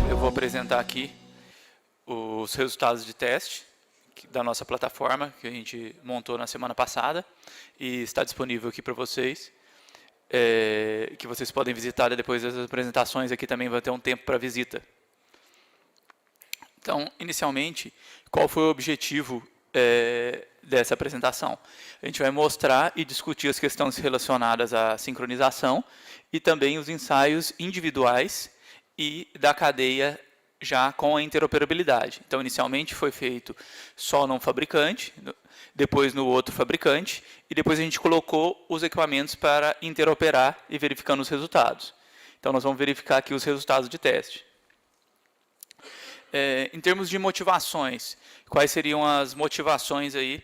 Eu vou apresentar aqui os resultados de teste da nossa plataforma que a gente montou na semana passada e está disponível aqui para vocês, que vocês podem visitar depois das apresentações. Aqui também vai ter um tempo para visita. Então, inicialmente, qual foi o objetivo dessa apresentação? A gente vai mostrar e discutir as questões relacionadas à sincronização e também os ensaios individuais e da cadeia já com a interoperabilidade. Então, inicialmente foi feito só num fabricante, depois no outro fabricante, e depois a gente colocou os equipamentos para interoperar e verificando os resultados. Então, nós vamos verificar aqui os resultados de teste. Em termos de motivações, quais seriam as motivações aí,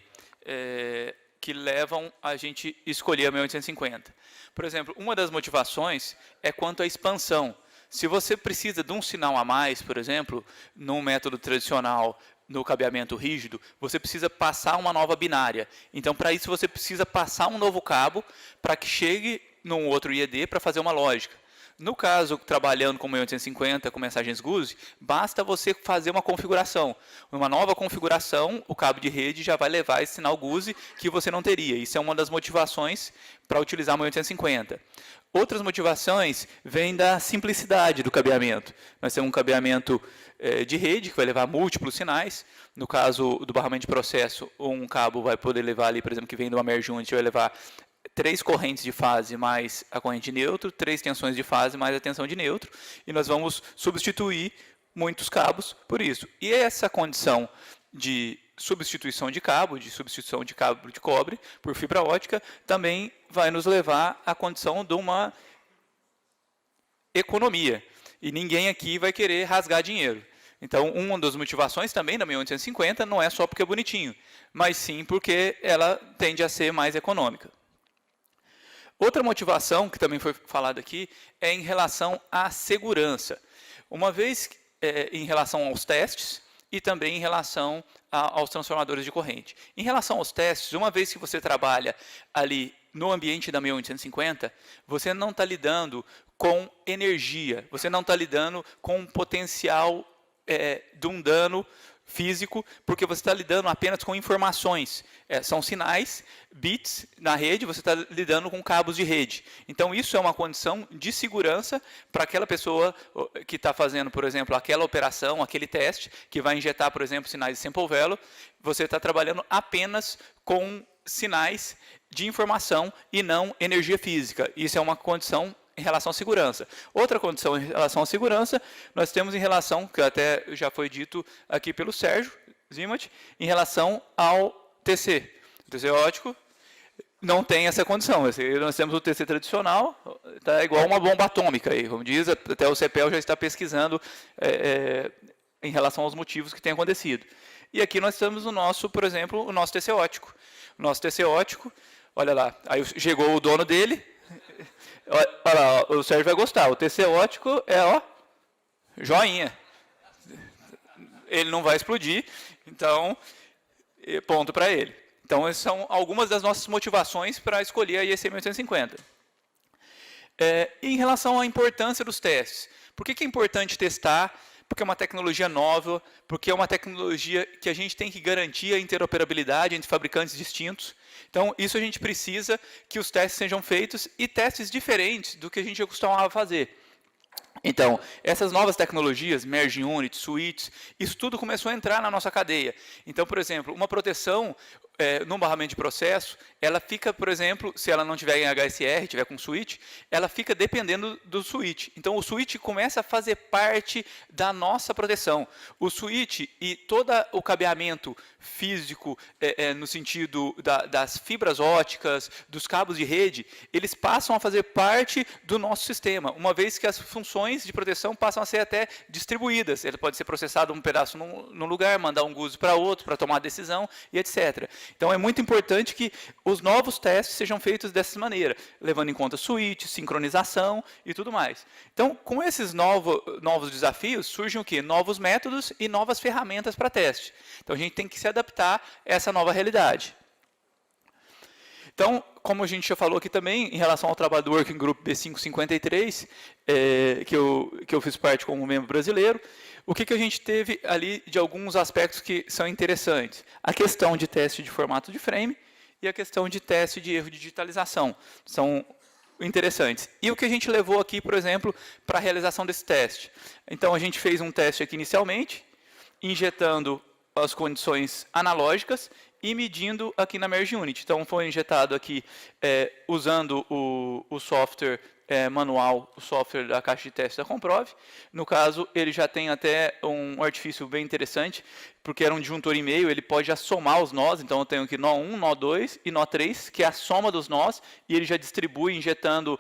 que levam a gente escolher a 1850? Por exemplo, uma das motivações é quanto à expansão. Se você precisa de um sinal a mais, por exemplo, num método tradicional, no cabeamento rígido, você precisa passar uma nova binária. Então, para isso, você precisa passar um novo cabo para que chegue num outro IED para fazer uma lógica. No caso, trabalhando com 1850, com mensagens GUSE, basta você fazer uma configuração. Uma nova configuração, o cabo de rede já vai levar esse sinal GUSE que você não teria. Isso é uma das motivações para utilizar 1850. Outras motivações vêm da simplicidade do cabeamento. Nós temos um cabeamento de rede, que vai levar múltiplos sinais. No caso do barramento de processo, um cabo vai poder levar ali, por exemplo, que vem de uma merge unit, vai levar 3 correntes de fase mais a corrente de neutro, 3 tensões de fase mais a tensão de neutro, e nós vamos substituir muitos cabos por isso. E essa condição de substituição de cabo de cobre por fibra ótica, também vai nos levar à condição de uma economia. E ninguém aqui vai querer rasgar dinheiro. Então, uma das motivações também da 1850 não é só porque é bonitinho, mas sim porque ela tende a ser mais econômica. Outra motivação, que também foi falada aqui, é em relação à segurança. Uma vez em relação aos testes e também em relação aos transformadores de corrente. Em relação aos testes, uma vez que você trabalha ali no ambiente da 1850, você não está lidando com energia, você não está lidando com um potencial de um dano físico, porque você está lidando apenas com informações. São sinais, bits na rede, você está lidando com cabos de rede. Então, isso é uma condição de segurança para aquela pessoa que está fazendo, por exemplo, aquela operação, aquele teste, que vai injetar, por exemplo, sinais de sample value. Você está trabalhando apenas com sinais de informação e não energia física. Isso é uma condição em relação à segurança. Outra condição em relação à segurança, nós temos em relação, que até já foi dito aqui pelo Sérgio Zimat, em relação ao TC. O TC ótico não tem essa condição. Nós temos o TC tradicional, está igual uma bomba atômica, aí, como diz, até o CPEL já está pesquisando em relação aos motivos que têm acontecido. E aqui nós temos o nosso, por exemplo, o nosso TC ótico. O nosso TC ótico, olha lá, aí chegou o dono dele. Olha lá, o Sérgio vai gostar. O TC ótico é, ó, joinha. Ele não vai explodir, então, ponto para ele. Então, essas são algumas das nossas motivações para escolher a IEC 1850. Em relação à importância dos testes, por que é importante testar? Porque é uma tecnologia nova, porque é uma tecnologia que a gente tem que garantir a interoperabilidade entre fabricantes distintos. Então, isso a gente precisa que os testes sejam feitos e testes diferentes do que a gente costumava fazer. Então, essas novas tecnologias, merge units, switches, isso tudo começou a entrar na nossa cadeia. Então, por exemplo, uma proteção no barramento de processo, ela fica, por exemplo, se ela não tiver em HSR, tiver com switch, ela fica dependendo do switch. Então, o switch começa a fazer parte da nossa proteção. O switch e todo o cabeamento físico, no sentido das fibras óticas, dos cabos de rede, eles passam a fazer parte do nosso sistema, uma vez que as funções de proteção passam a ser até distribuídas. Ele pode ser processado um pedaço num lugar, mandar um GUSE para outro, para tomar decisão, e etc. Então, é muito importante que os novos testes sejam feitos dessa maneira, levando em conta switch, sincronização e tudo mais. Então, com esses novos desafios, surgem o quê? Novos métodos e novas ferramentas para teste. Então, a gente tem que se adaptar a essa nova realidade. Então, como a gente já falou aqui também, em relação ao trabalho do Working Group B553, que eu fiz parte como membro brasileiro, o que a gente teve ali de alguns aspectos que são interessantes? A questão de teste de formato de frame e a questão de teste de erro de digitalização. São interessantes. E o que a gente levou aqui, por exemplo, para a realização desse teste? Então, a gente fez um teste aqui inicialmente, injetando as condições analógicas e medindo aqui na Merge Unit. Então, foi injetado aqui usando o software manual, o software da caixa de teste da Comprove. No caso, ele já tem até um artifício bem interessante, porque era um disjuntor e meio, ele pode já somar os nós. Então, eu tenho aqui nó 1, nó 2 e nó 3, que é a soma dos nós, e ele já distribui, injetando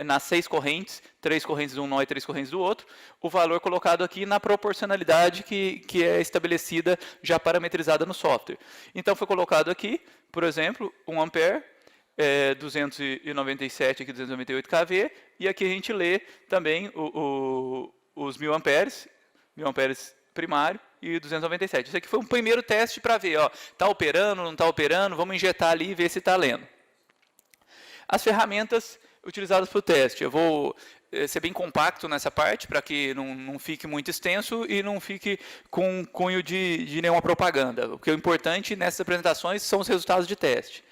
nas 6 correntes, 3 correntes de um nó e 3 correntes do outro, o valor colocado aqui na proporcionalidade que é estabelecida, já parametrizada no software. Então, foi colocado aqui, por exemplo, 1 ampere, 297 aqui, 298 kV, e aqui a gente lê também os 1000 amperes primário e 297. Isso aqui foi um primeiro teste para ver, está operando, não está operando, vamos injetar ali e ver se está lendo. As ferramentas utilizadas para o teste, eu vou ser bem compacto nessa parte, para que não fique muito extenso e não fique com cunho de nenhuma propaganda. O que é importante nessas apresentações são os resultados de teste.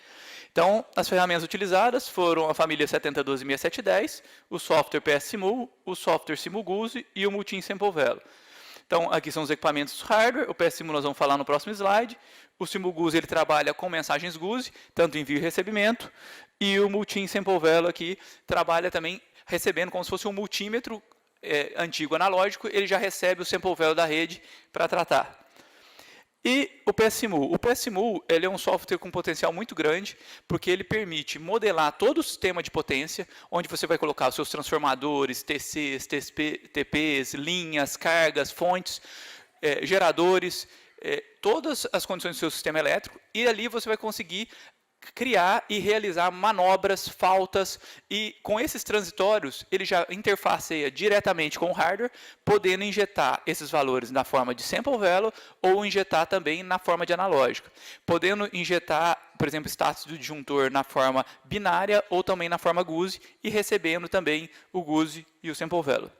Então, as ferramentas utilizadas foram a família 7012-6710, o software PS Simul, o software Simulguse e o Multim Sample Velo. Então, aqui são os equipamentos hardware, o PS Simul nós vamos falar no próximo slide, o Simulguse ele trabalha com mensagens GUSE, tanto envio e recebimento, e o Multim Sample Velo aqui trabalha também recebendo como se fosse um multímetro antigo analógico, ele já recebe o Sample Velo da rede para tratar. E o PS Simul. O PS Simul ele é um software com potencial muito grande, porque ele permite modelar todo o sistema de potência, onde você vai colocar os seus transformadores, TCs, TPs, linhas, cargas, fontes, geradores, todas as condições do seu sistema elétrico, e ali você vai conseguir criar e realizar manobras, faltas, e com esses transitórios, ele já interfaceia diretamente com o hardware, podendo injetar esses valores na forma de sample velo ou injetar também na forma de analógica. Podendo injetar, por exemplo, status do disjuntor na forma binária ou também na forma GUSE e recebendo também o GUSE e o sample velo.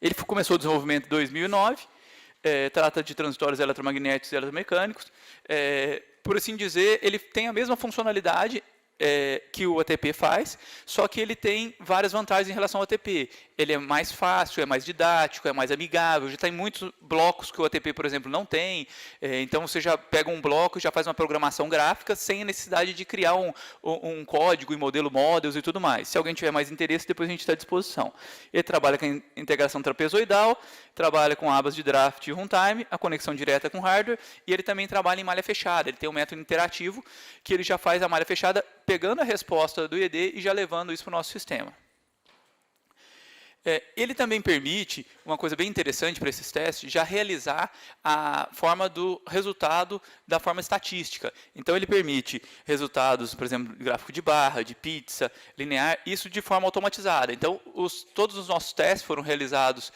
Ele começou o desenvolvimento em 2009, trata de transitórios eletromagnéticos e eletromecânicos. Por assim dizer, ele tem a mesma funcionalidade que o ATP faz, só que ele tem várias vantagens em relação ao ATP. Ele é mais fácil, é mais didático, é mais amigável, já tem muitos blocos que o ATP, por exemplo, não tem. Então, você já pega um bloco e já faz uma programação gráfica sem a necessidade de criar um código e modelo models e tudo mais. Se alguém tiver mais interesse, depois a gente está à disposição. Ele trabalha com a integração trapezoidal, trabalha com abas de draft e runtime, a conexão direta com hardware, e ele também trabalha em malha fechada. Ele tem um método interativo que ele já faz a malha fechada pegando a resposta do IED e já levando isso para o nosso sistema. Ele também permite, uma coisa bem interessante para esses testes, já realizar a forma do resultado da forma estatística. Então, ele permite resultados, por exemplo, de gráfico de barra, de pizza, linear, isso de forma automatizada. Então, todos os nossos testes foram realizados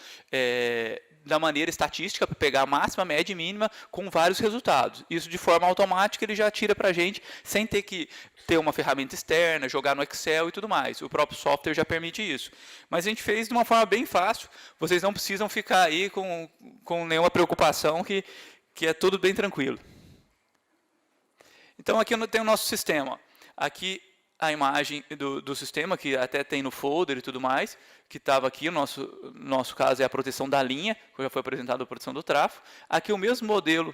da maneira estatística, para pegar a máxima, média e mínima, com vários resultados. Isso de forma automática, ele já tira para a gente, sem ter que ter uma ferramenta externa, jogar no Excel e tudo mais. O próprio software já permite isso. Mas a gente fez de uma forma bem fácil, vocês não precisam ficar aí com nenhuma preocupação, que é tudo bem tranquilo. Então, aqui tem o nosso sistema. Aqui, a imagem do sistema, que até tem no folder e tudo mais, que estava aqui, no nosso caso é a proteção da linha, que já foi apresentado a proteção do tráfego. Aqui o mesmo modelo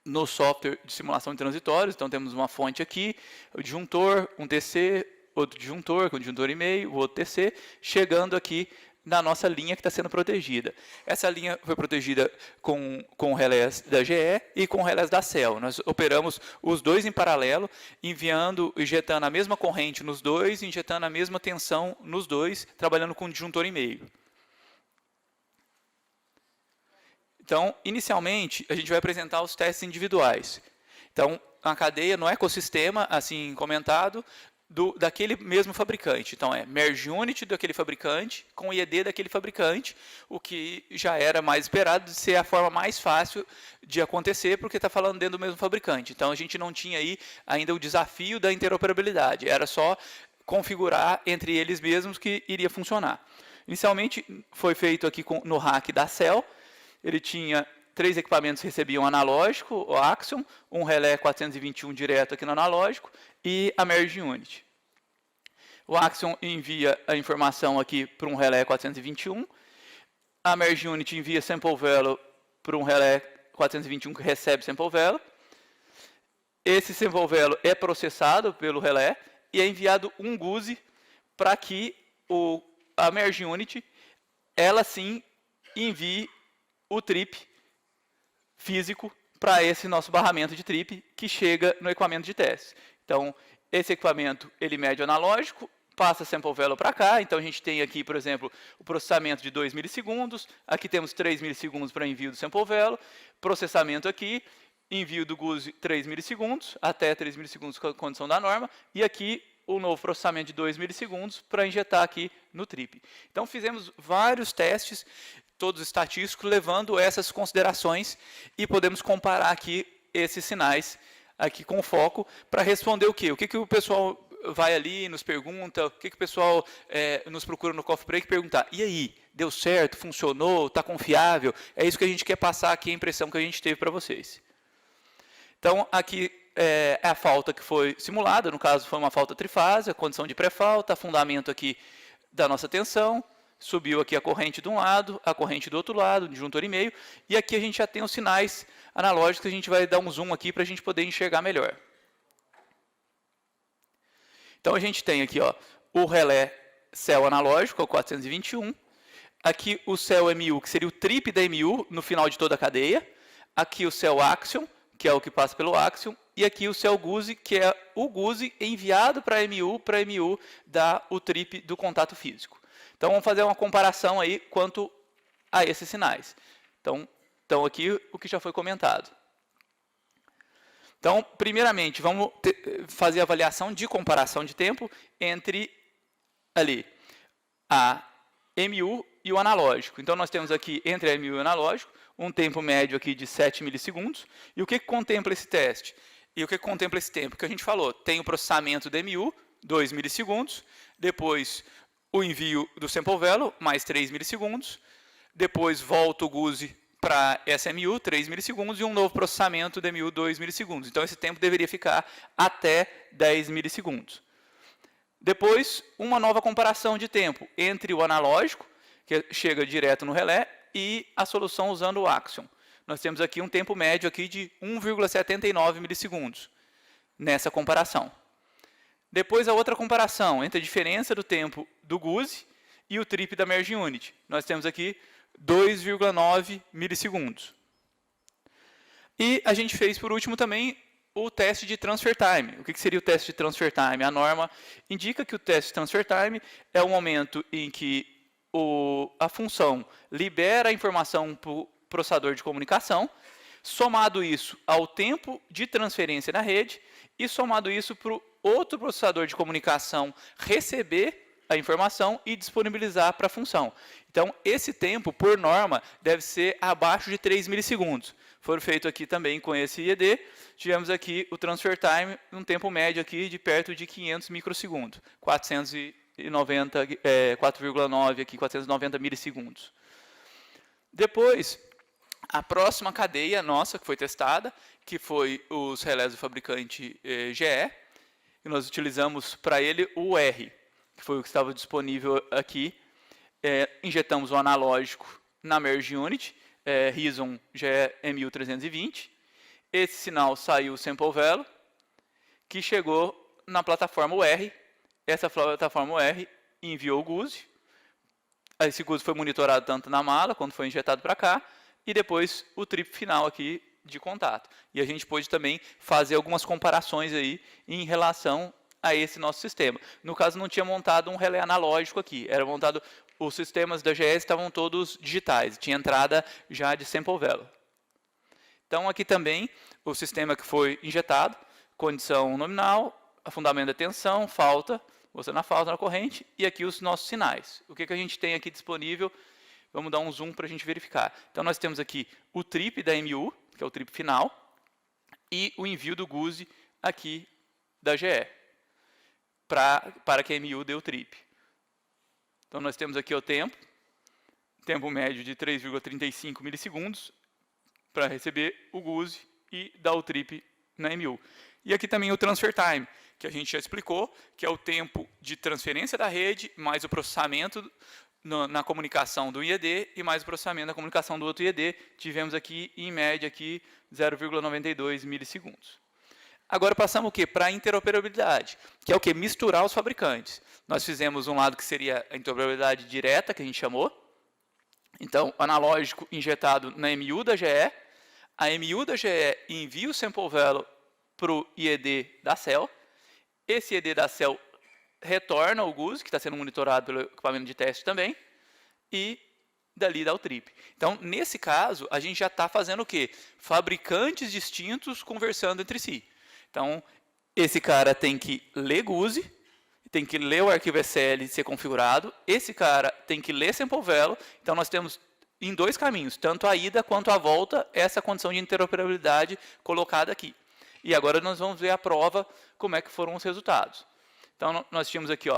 no software de simulação de transitórios, então temos uma fonte aqui, o disjuntor, um TC, outro disjuntor, com um disjuntor e meio, o outro TC, chegando aqui na nossa linha que está sendo protegida. Essa linha foi protegida com o relés da GE e com o relés da CEL. Nós operamos os dois em paralelo, injetando a mesma corrente nos dois, injetando a mesma tensão nos dois, trabalhando com um disjuntor e meio. Então, inicialmente, a gente vai apresentar os testes individuais. Então, a cadeia no ecossistema, assim comentado, daquele mesmo fabricante. Então, é merge unit daquele fabricante com IED daquele fabricante, o que já era mais esperado de ser a forma mais fácil de acontecer, porque está falando dentro do mesmo fabricante. Então, a gente não tinha aí ainda o desafio da interoperabilidade, era só configurar entre eles mesmos que iria funcionar. Inicialmente, foi feito aqui no rack da Cell, ele tinha 3 equipamentos que recebiam analógico, o Axion, um relé 421 direto aqui no analógico, e a Merge Unit. O Axion envia a informação aqui para um relé 421, a Merge Unit envia sample value para um relé 421 que recebe sample value. Esse sample value é processado pelo relé e é enviado um GUSI para que a Merge Unit, ela sim, envie o trip físico para esse nosso barramento de trip que chega no equipamento de teste. Então, esse equipamento, ele mede o analógico, passa sample value para cá, então a gente tem aqui, por exemplo, o processamento de 2 milissegundos, aqui temos 3 milissegundos para envio do sample value, processamento aqui, envio do GUSI 3 milissegundos, até 3 milissegundos com a condição da norma, e aqui o novo processamento de 2 milissegundos para injetar aqui no trip. Então, fizemos vários testes, todos estatísticos, levando essas considerações e podemos comparar aqui esses sinais aqui com foco para responder o quê? O que o pessoal vai ali e nos pergunta, o que o pessoal nos procura no Coffee Break perguntar. E aí, deu certo, funcionou, está confiável? É isso que a gente quer passar aqui, a impressão que a gente teve para vocês. Então, aqui é a falta que foi simulada, no caso foi uma falta trifásica, condição de pré-falta, fundamento aqui da nossa tensão, subiu aqui a corrente de um lado, a corrente do outro lado, disjuntor e meio, e aqui a gente já tem os sinais analógicos, a gente vai dar um zoom aqui para a gente poder enxergar melhor. Então, a gente tem aqui o relé cell analógico, o 421, aqui o cell MU, que seria o trip da MU no final de toda a cadeia, aqui o cell Axion, que é o que passa pelo Axion, e aqui o cell GUSI, que é o GUSI enviado para a MU dar o trip do contato físico. Então, vamos fazer uma comparação aí quanto a esses sinais. Então aqui o que já foi comentado. Então, primeiramente, vamos fazer a avaliação de comparação de tempo entre ali a MU e o analógico. Então, nós temos aqui, entre a MU e o analógico, um tempo médio aqui de 7 milissegundos. E o que contempla esse teste? E o que contempla esse tempo? Que a gente falou, tem o processamento da MU, 2 milissegundos, depois o envio do sample value, mais 3 milissegundos, depois volta o GUSI para SMU, 3 milissegundos, e um novo processamento da MU, 2 milissegundos. Então, esse tempo deveria ficar até 10 milissegundos. Depois, uma nova comparação de tempo entre o analógico, que chega direto no relé, e a solução usando o Axion. Nós temos aqui um tempo médio aqui de 1,79 milissegundos nessa comparação. Depois, a outra comparação entre a diferença do tempo do GUSI e o trip da Merge Unit. Nós temos aqui 2,9 milissegundos. E a gente fez, por último, também o teste de transfer time. O que seria o teste de transfer time? A norma indica que o teste de transfer time é o momento em que a função libera a informação para o processador de comunicação, somado isso ao tempo de transferência na rede e somado isso para o outro processador de comunicação receber a informação e disponibilizar para a função. Então, esse tempo, por norma, deve ser abaixo de 3 milissegundos. Foi feito aqui também com esse IED, tivemos aqui o transfer time, um tempo médio aqui de perto de 500 microsegundos, 4,9 aqui, 490 milissegundos. Depois, a próxima cadeia nossa que foi testada, que foi os relés do fabricante GE, e nós utilizamos para ele o R, que foi o que estava disponível aqui. Injetamos o analógico na Merge Unit, Reason GE-MU320. Esse sinal saiu o sample value, que chegou na plataforma UR. Essa plataforma UR enviou o GUSI. Esse GUSI foi monitorado tanto na mala, quanto foi injetado para cá, e depois o trip final aqui de contato. E a gente pôde também fazer algumas comparações aí em relação a esse nosso sistema. No caso, não tinha montado um relé analógico aqui, era montado, os sistemas da GE estavam todos digitais, tinha entrada já de sample value. Então, aqui também, o sistema que foi injetado, condição nominal, afundamento da tensão, falta, mostrando a falta na corrente, e aqui os nossos sinais. O que a gente tem aqui disponível? Vamos dar um zoom para a gente verificar. Então, nós temos aqui o trip da MU, que é o trip final, e o envio do GUSE aqui da GE, para que a MU dê o trip. Então, nós temos aqui o tempo médio de 3,35 milissegundos para receber o GUSE e dar o trip na MU. E aqui também o transfer time, que a gente já explicou, que é o tempo de transferência da rede, mais o processamento na comunicação do IED e mais o processamento da comunicação do outro IED. Tivemos aqui, em média, aqui 0,92 milissegundos. Agora passamos o quê? Para a interoperabilidade, que é o quê? Misturar os fabricantes. Nós fizemos um lado que seria a interoperabilidade direta, que a gente chamou. Então, analógico injetado na MU da GE. A MU da GE envia o sample value para o IED da CEL. Esse IED da CEL retorna o GUSE, que está sendo monitorado pelo equipamento de teste também, e dali dá o trip. Então, nesse caso, a gente já está fazendo o quê? Fabricantes distintos conversando entre si. Então, esse cara tem que ler GUSE, tem que ler o arquivo SL ser configurado, esse cara tem que ler sample value. Então, nós temos em dois caminhos, tanto a ida quanto a volta, essa condição de interoperabilidade colocada aqui. E agora nós vamos ver a prova, como é que foram os resultados. Então, nós tínhamos aqui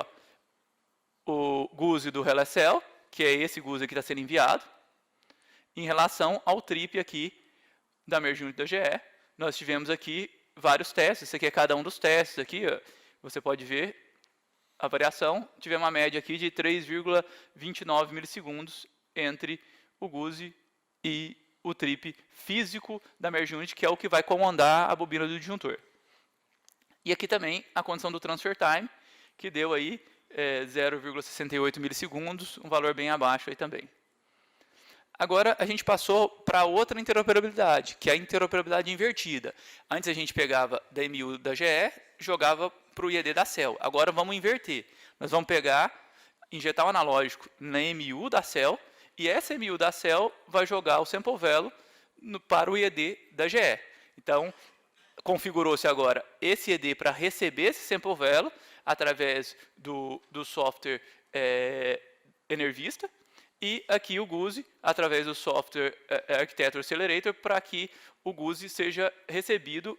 o GUSE do RelayCell, que é esse GUSE que está sendo enviado, em relação ao trip aqui da Merge Unit da GE. Nós tivemos aqui vários testes, esse aqui é cada um dos testes, aqui, você pode ver a variação. Tivemos uma média aqui de 3,29 milissegundos entre o GUSE e o trip físico da Merge Unit, que é o que vai comandar a bobina do disjuntor. E aqui também a condição do transfer time, que deu aí 0,68 milissegundos, um valor bem abaixo aí também. Agora a gente passou para outra interoperabilidade, que é a interoperabilidade invertida. Antes a gente pegava da MU da GE, jogava para o IED da CEL. Agora vamos inverter. Nós vamos pegar, injetar o analógico na MU da CEL, e essa MU da CEL vai jogar o sample value para o IED da GE. Então, configurou-se agora esse IED para receber esse sample value através do software Enervista, e aqui o GUSE através do software Architecture Accelerator, para que o GUSE seja recebido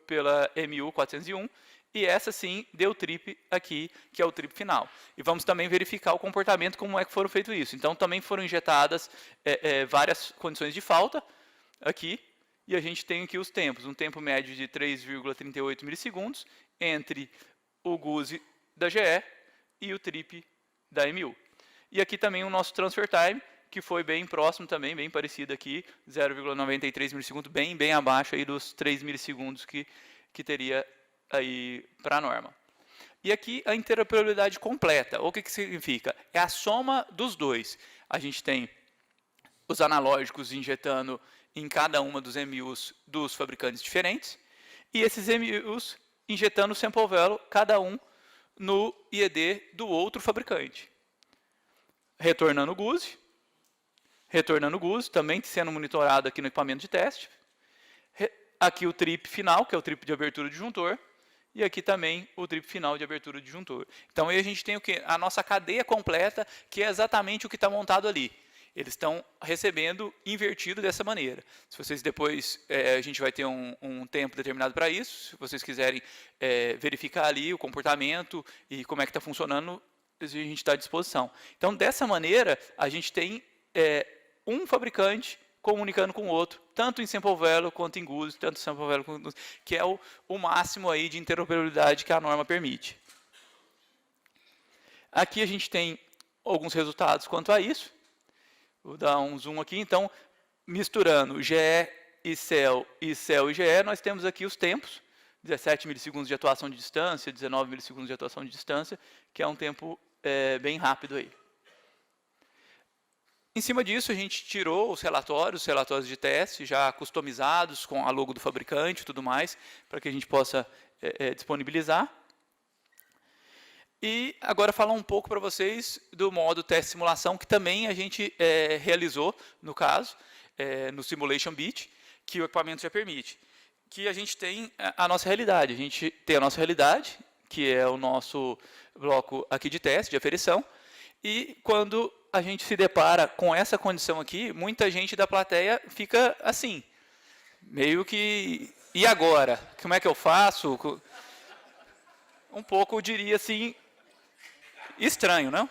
pela MU 401, e essa sim deu o trip aqui, que é o trip final. E vamos também verificar o comportamento, como é que foram feito isso. Então, também foram injetadas várias condições de falta aqui, e a gente tem aqui os tempos, um tempo médio de 3,38 milissegundos entre o GUSE da GE e o trip da MU. E aqui também o nosso transfer time, que foi bem próximo também, bem parecido aqui, 0,93 milissegundos, bem abaixo aí dos 3 milissegundos que teria aí para a norma. E aqui a interoperabilidade completa. O que significa? É a soma dos dois. A gente tem os analógicos injetando em cada uma dos MUs dos fabricantes diferentes, e esses MUs injetando o sample value, cada um no IED do outro fabricante. Retornando o GUSE, também sendo monitorado aqui no equipamento de teste. Aqui o trip final, que é o trip de abertura do disjuntor, e aqui também o trip final de abertura do disjuntor. Então aí a gente tem o quê? A nossa cadeia completa, que é exatamente o que está montado ali. Eles estão recebendo invertido dessa maneira. Se vocês depois, a gente vai ter um tempo determinado para isso, se vocês quiserem verificar ali o comportamento e como é que está funcionando, a gente está à disposição. Então, dessa maneira, a gente tem um fabricante comunicando com o outro, tanto em sample value quanto em GUSE, tanto em sample value quanto em GUSE, que é o máximo aí de interoperabilidade que a norma permite. Aqui a gente tem alguns resultados quanto a isso. Vou dar um zoom aqui. Então, misturando GE e CEL e CEL e GE, nós temos aqui os tempos, 17 milissegundos de atuação de distância, 19 milissegundos de atuação de distância, que é um tempo bem rápido aí. Em cima disso, a gente tirou os relatórios de teste, já customizados, com a logo do fabricante e tudo mais, para que a gente possa disponibilizar. E agora falar um pouco para vocês do modo teste simulação, que também a gente realizou, no caso, no Simulation Beat, que o equipamento já permite? Que a gente tem a nossa realidade. A gente tem a nossa realidade, que é o nosso bloco aqui de teste, de aferição, e quando a gente se depara com essa condição aqui, muita gente da plateia fica assim, meio que, e agora? Como é que eu faço? Um pouco, eu diria assim, estranho, não?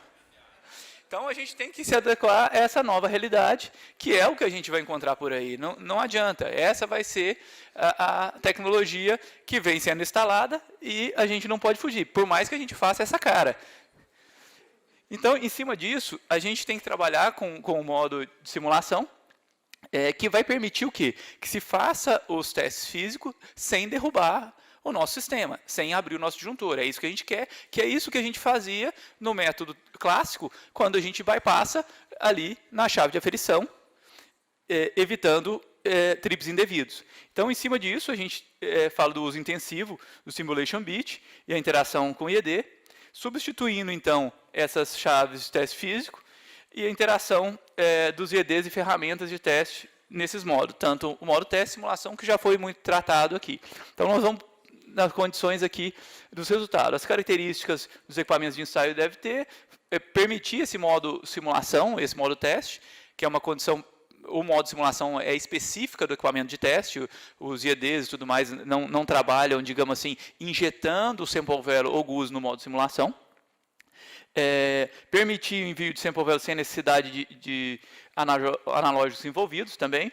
Então, a gente tem que se adequar a essa nova realidade, que é o que a gente vai encontrar por aí. Não adianta. Essa vai ser a tecnologia que vem sendo instalada e a gente não pode fugir, por mais que a gente faça essa cara. Então, em cima disso, a gente tem que trabalhar com o modo de simulação, que vai permitir o quê? Que se faça os testes físicos sem derrubar o nosso sistema, sem abrir o nosso disjuntor. É isso que a gente quer, que é isso que a gente fazia no método clássico, quando a gente bypassa ali na chave de aferição, evitando trips indevidos. Então, em cima disso, a gente fala do uso intensivo do Simulation Bit e a interação com o IED, substituindo, então, essas chaves de teste físico e a interação dos IEDs e ferramentas de teste nesses modos, tanto o modo teste e simulação, que já foi muito tratado aqui. Então, nós vamos nas condições aqui dos resultados. As características dos equipamentos de ensaio deve ter, permitir esse modo simulação, esse modo teste, que é uma condição, o modo simulação é específica do equipamento de teste, os IEDs e tudo mais não trabalham, digamos assim, injetando o sample value ou GUS no modo simulação. Permitir o envio de sample value sem necessidade de analógicos envolvidos também,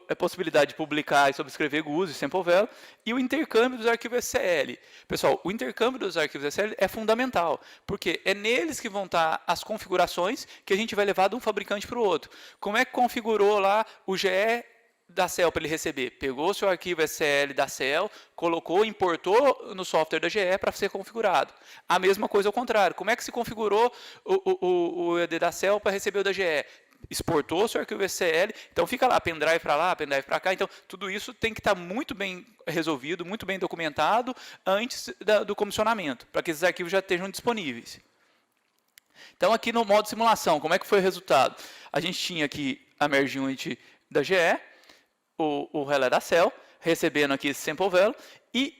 a possibilidade de publicar e subscrever GUS e sample value, e o intercâmbio dos arquivos SCL. Pessoal, o intercâmbio dos arquivos SCL é fundamental, porque é neles que vão estar as configurações que a gente vai levar de um fabricante para o outro. Como é que configurou lá o GE da CEL para ele receber? Pegou o seu arquivo SCL da CEL, colocou, importou no software da GE para ser configurado. A mesma coisa ao contrário. Como é que se configurou o ED da CEL para receber o da GE? Exportou o seu arquivo SCL, então fica lá, pendrive para lá, pendrive para cá. Então, tudo isso tem que estar muito bem resolvido, muito bem documentado antes do comissionamento, para que esses arquivos já estejam disponíveis. Então, aqui no modo simulação, como é que foi o resultado? A gente tinha aqui a merge unit da GE, o relé da CEL, recebendo aqui esse sample value, e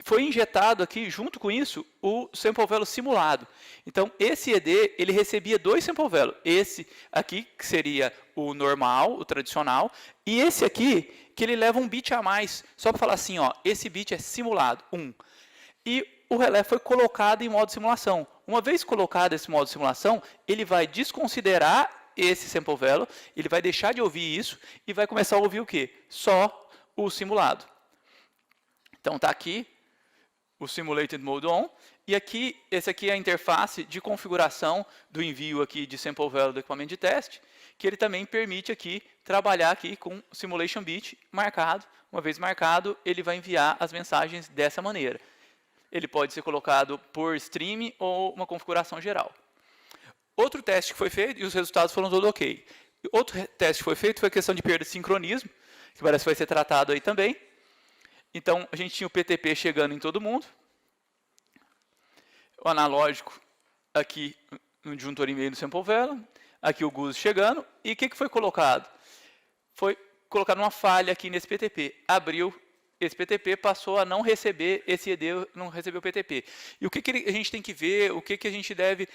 foi injetado aqui, junto com isso, o sample value simulado. Então, esse ED, ele recebia dois sample value. Esse aqui, que seria o normal, o tradicional, e esse aqui, que ele leva um bit a mais, só para falar assim, ó, esse bit é simulado, 1. E o relé foi colocado em modo simulação. Uma vez colocado esse modo simulação, ele vai desconsiderar esse sample value, ele vai deixar de ouvir isso e vai começar a ouvir o quê? Só o simulado. Então, está aqui o Simulated Mode On, e aqui, esse aqui é a interface de configuração do envio aqui de sample value do equipamento de teste, que ele também permite aqui trabalhar aqui com Simulation Bit marcado. Uma vez marcado, ele vai enviar as mensagens dessa maneira. Ele pode ser colocado por stream ou uma configuração geral. Outro teste que foi feito, e os resultados foram todos ok. Outro teste que foi feito foi a questão de perda de sincronismo, que parece que vai ser tratado aí também. Então, a gente tinha o PTP chegando em todo mundo. O analógico aqui no disjuntor e meio do sample value. Aqui o GUS chegando. E o que foi colocado? Foi colocado uma falha aqui nesse PTP. Abriu esse PTP, passou a não receber esse ED, não recebeu o PTP. E o que a gente tem que ver, o que a gente deve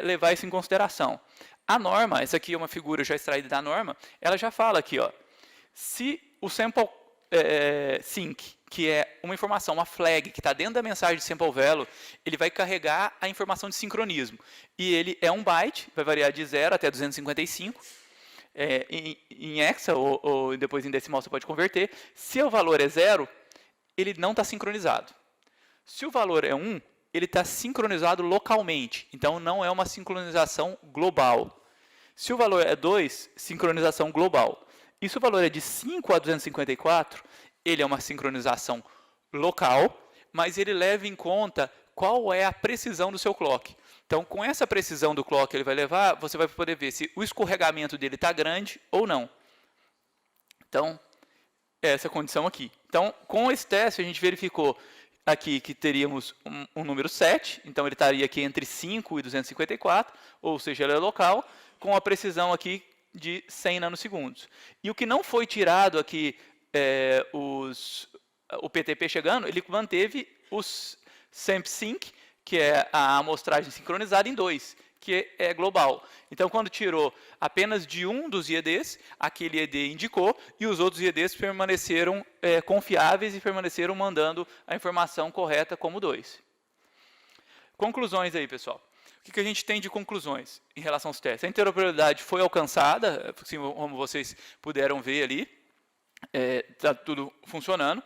levar isso em consideração? A norma, essa aqui é uma figura já extraída da norma, ela já fala aqui, ó, se o sample sync, que é uma informação, uma flag, que está dentro da mensagem de sample value, ele vai carregar a informação de sincronismo. E ele é um byte, vai variar de 0 até 255. Em hexa ou depois em decimal você pode converter. Se o valor é 0, ele não está sincronizado. Se o valor é 1, ele está sincronizado localmente. Então, não é uma sincronização global. Se o valor é 2, sincronização global. E se o valor é de 5 a 254, ele é uma sincronização local, mas ele leva em conta qual é a precisão do seu clock. Então, com essa precisão do clock que ele vai levar, você vai poder ver se o escorregamento dele está grande ou não. Então, essa é a condição aqui. Então, com esse teste, a gente verificou aqui que teríamos um número 7, então ele estaria aqui entre 5 e 254, ou seja, ele é local, com a precisão aqui de 100 nanosegundos. E o que não foi tirado aqui, o PTP chegando, ele manteve os SampSync, que é a amostragem sincronizada, em 2, que é global. Então, quando tirou apenas de um dos IEDs, aquele IED indicou, e os outros IEDs permaneceram confiáveis e permaneceram mandando a informação correta como 2. Conclusões aí, pessoal. O que a gente tem de conclusões em relação aos testes? A interoperabilidade foi alcançada, assim, como vocês puderam ver ali, está tudo funcionando.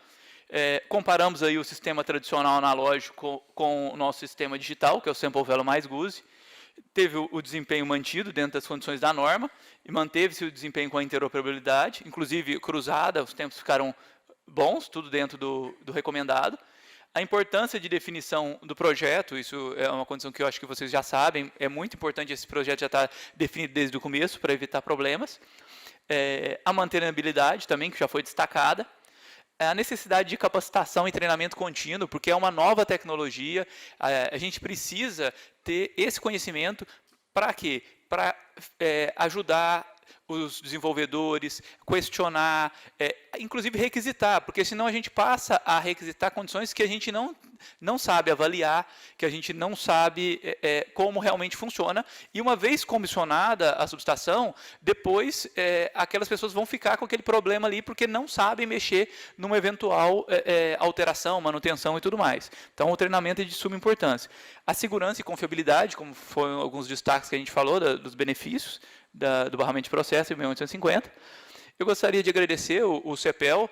Comparamos aí o sistema tradicional analógico com o nosso sistema digital, que é o Sample Velo mais GUSE. Teve o desempenho mantido dentro das condições da norma, e manteve-se o desempenho com a interoperabilidade, inclusive cruzada, os tempos ficaram bons, tudo dentro do recomendado. A importância de definição do projeto, isso é uma condição que eu acho que vocês já sabem, é muito importante esse projeto já estar definido desde o começo, para evitar problemas. A mantenabilidade também, que já foi destacada. A necessidade de capacitação e treinamento contínuo, porque é uma nova tecnologia, a gente precisa ter esse conhecimento para quê? Para ajudar os desenvolvedores, questionar, inclusive requisitar, porque senão a gente passa a requisitar condições que a gente não sabe avaliar, que a gente não sabe como realmente funciona, e uma vez comissionada a subestação, depois aquelas pessoas vão ficar com aquele problema ali, porque não sabem mexer numa eventual alteração, manutenção e tudo mais. Então, o treinamento é de suma importância. A segurança e confiabilidade, como foram alguns destaques que a gente falou, dos benefícios do barramento de processo em 1850. Eu gostaria de agradecer o CEPEL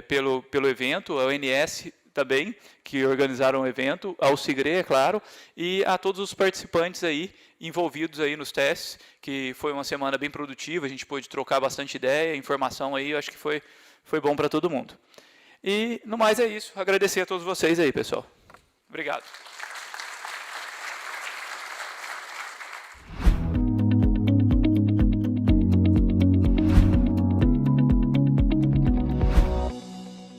pelo evento, a ONS também, que organizaram o evento, ao SIGRE, é claro, e a todos os participantes aí, envolvidos aí nos testes, que foi uma semana bem produtiva, a gente pôde trocar bastante ideia, informação aí, eu acho que foi bom para todo mundo. E, no mais, é isso. Agradecer a todos vocês aí, pessoal. Obrigado.